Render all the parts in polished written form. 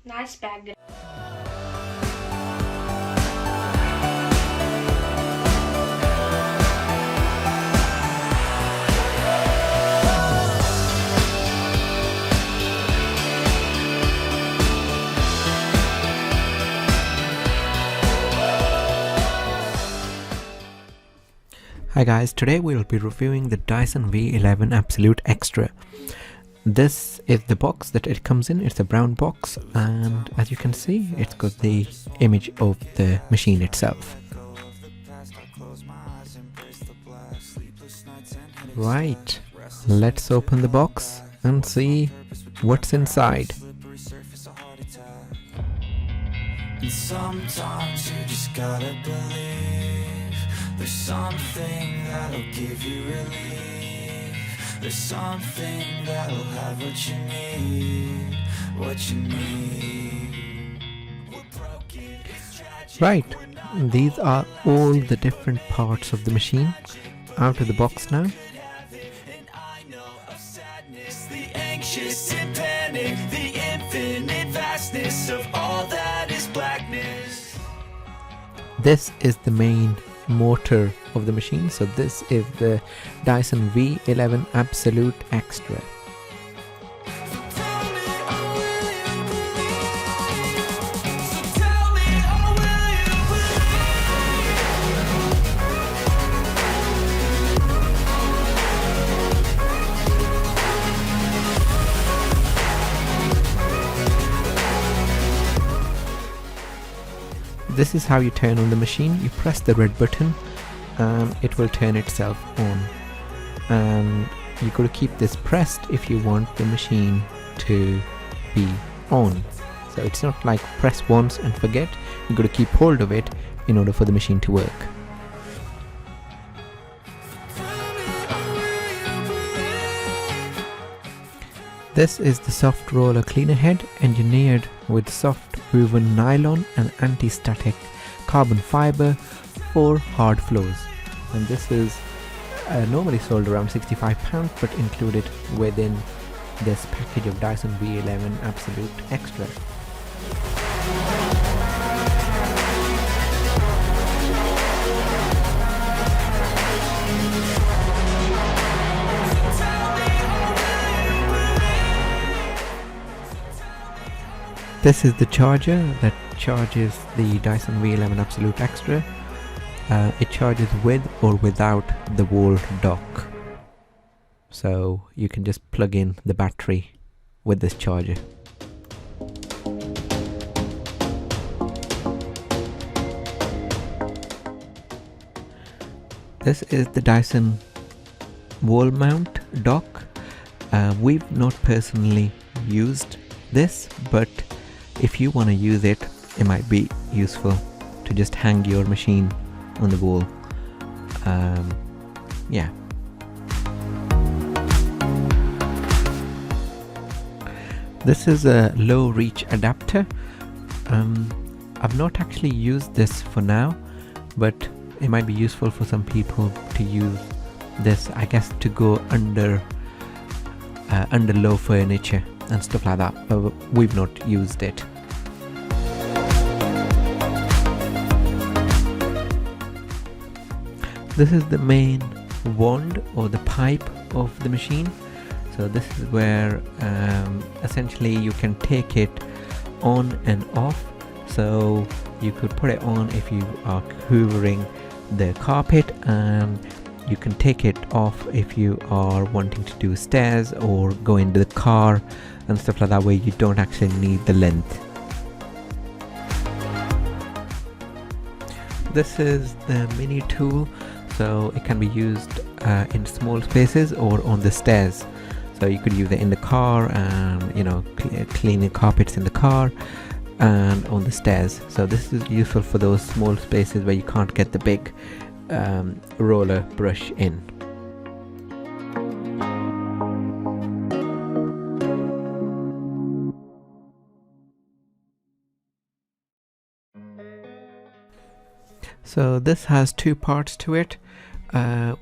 Nice background. Hi guys, today we'll be reviewing the Dyson V11 Absolute Extra. This is the box that it comes in. It's a brown box, and as you can see, it's got the image of the machine itself. Right, let's open the box and see what's inside. And sometimes you just gotta believe there's something that'll give you relief. There's something that'll have what you need, what you need. Right, these are all the different parts of the machine out of the box now. The anxious and panic, the infinite vastness of all that is blackness. This is the main motor of the machine, so this is the Dyson V11 Absolute Extra. This is how you turn on the machine. You press the red button and it will turn itself on, and you got to keep this pressed if you want the machine to be on. So it's not like press once and forget. You got to keep hold of it in order for the machine to work. This is the soft roller cleaner head, engineered with soft woven nylon and anti-static carbon fiber for hard floors. And this is normally sold around £65, but included within this package of Dyson V11 Absolute Extra. This is the charger that charges the Dyson V11 Absolute Extra. It charges with or without the wall dock. So you can just plug in the battery with this charger. This is the Dyson wall mount dock. We've not personally used this, but if you want to use it, it might be useful to just hang your machine on the wall. Yeah. This is a low reach adapter. I've not actually used this for now, but it might be useful for some people to use this, I guess, to go under low furniture and stuff like that, but we've not used it. This is the main wand or the pipe of the machine. So this is where essentially you can take it on and off. So you could put it on if you are hoovering the carpet, and you can take it off if you are wanting to do stairs or go into the car and stuff like that, where you don't actually need the length. This is the mini tool, so it can be used in small spaces or on the stairs. So you could use it in the car and cleaning carpets in the car and on the stairs. So this is useful for those small spaces where you can't get the big roller brush in. So this has two parts to it.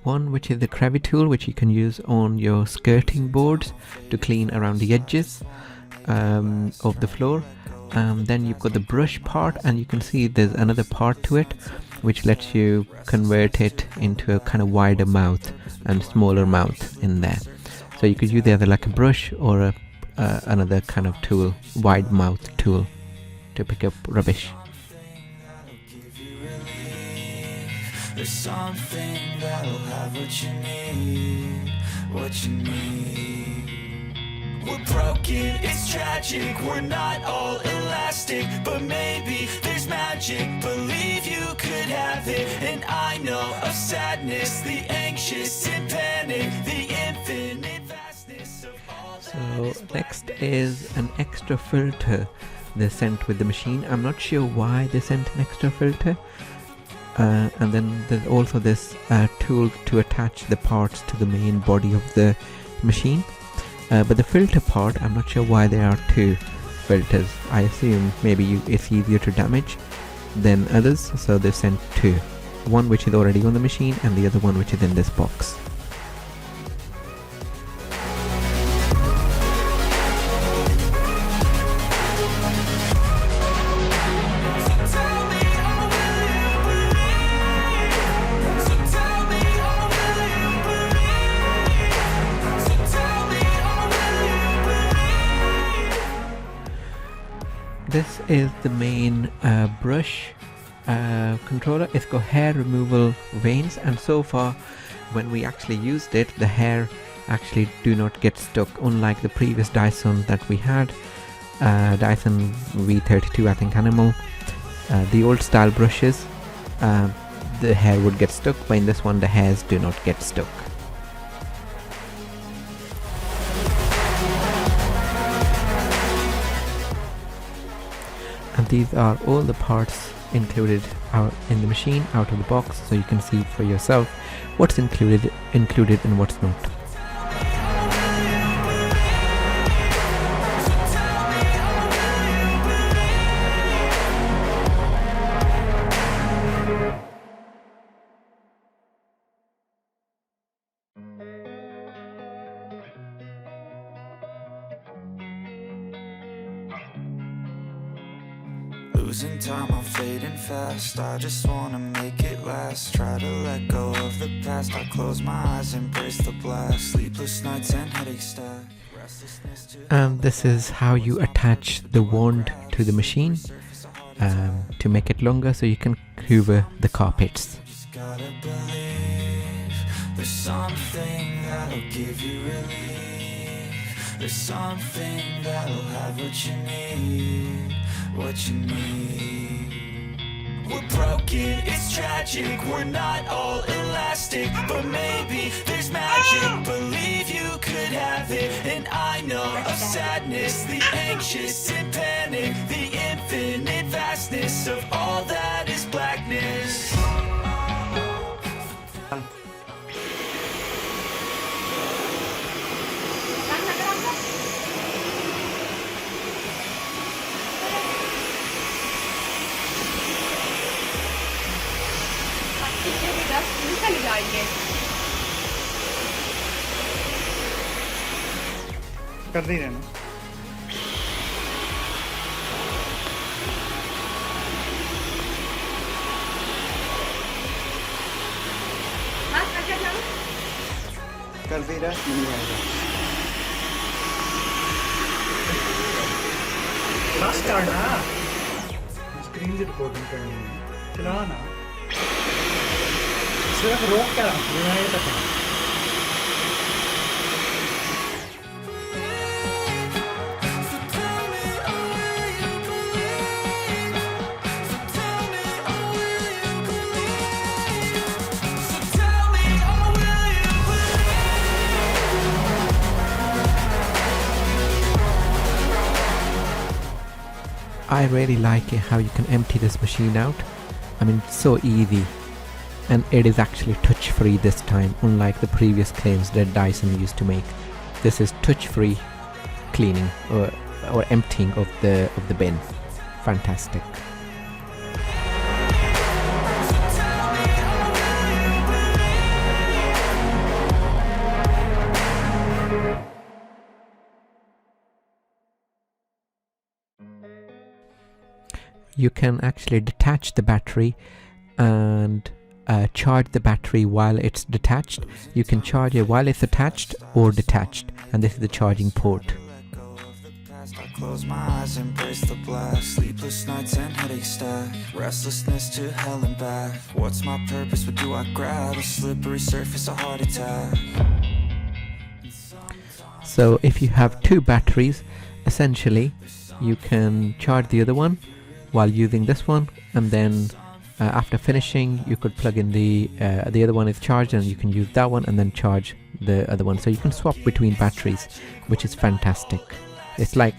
One which is the Crevi tool, which you can use on your skirting boards to clean around the edges of the floor, Then you've got the brush part, and you can see there's another part to it which lets you convert it into a kind of wider mouth and smaller mouth in there. So you could use either like a brush or another kind of tool, wide mouth tool, to pick up rubbish. There's something that'll have what you need, what you need. We're broken, it's tragic, we're not all elastic, but maybe there's magic, believe you could have it. And I know of sadness, the anxious and panic, the infinite vastness of all that. So next is an extra filter they sent with the machine. I'm not sure why they sent an extra filter. And then there's also this tool to attach the parts to the main body of the machine. But the filter part, I'm not sure why there are two filters. I assume maybe it's easier to damage than others, so they've sent two. One which is already on the machine and the other one which is in this box. This is the main brush controller. It's got hair removal vanes, and so far when we actually used it, the hair actually do not get stuck, unlike the previous Dyson that we had, Dyson V32 I think Animal. The old style brushes, the hair would get stuck, but in this one the hairs do not get stuck. And these are all the parts included out in the machine, out of the box, so you can see for yourself what's included and what's not. Losing time, I'm fading fast. I just wanna make it last. Try to let go of the past. I close my eyes, embrace the blast. Sleepless nights and headaches stack. And this is how you attach the wand to the machine to make it longer, so you can hoover the carpets. Just gotta believe there's something that'll give you relief. There's something that'll have what you need, what you need. We're broken, it's tragic, we're not all elastic, but maybe there's magic, believe you could have it. And I know of sadness, the anxious and panic, the infinite vastness of all that is blackness. कर दी रहना कर दी रहा नहीं आएगा बस करना screen से recording करनी है चलाना सिर्फ रोक कर रहा है तक I really like it how you can empty this machine out. I mean, it's so easy, and it is actually touch free this time, unlike the previous claims that Dyson used to make. This is touch free cleaning or emptying of the bin. Fantastic. you can actually detach the battery and charge the battery while it's detached. You can charge it while it's attached or detached, and this is the charging port. I close my eyes, embrace the blast. Sleepless nights and headaches stack. Restlessness to hell and back. What's my purpose? What do I grab? A slippery surface, a heart attack. So if you have two batteries, essentially you can charge the other one while using this one, and then after finishing you could plug in the other one is charged, and you can use that one and then charge the other one. So you can swap between batteries, which is fantastic. It's like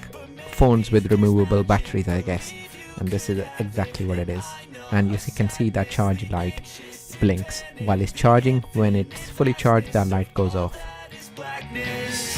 phones with removable batteries, I guess, and this is exactly what it is. And you can see that charge light blinks while it's charging. When it's fully charged, that light goes off. Blackness.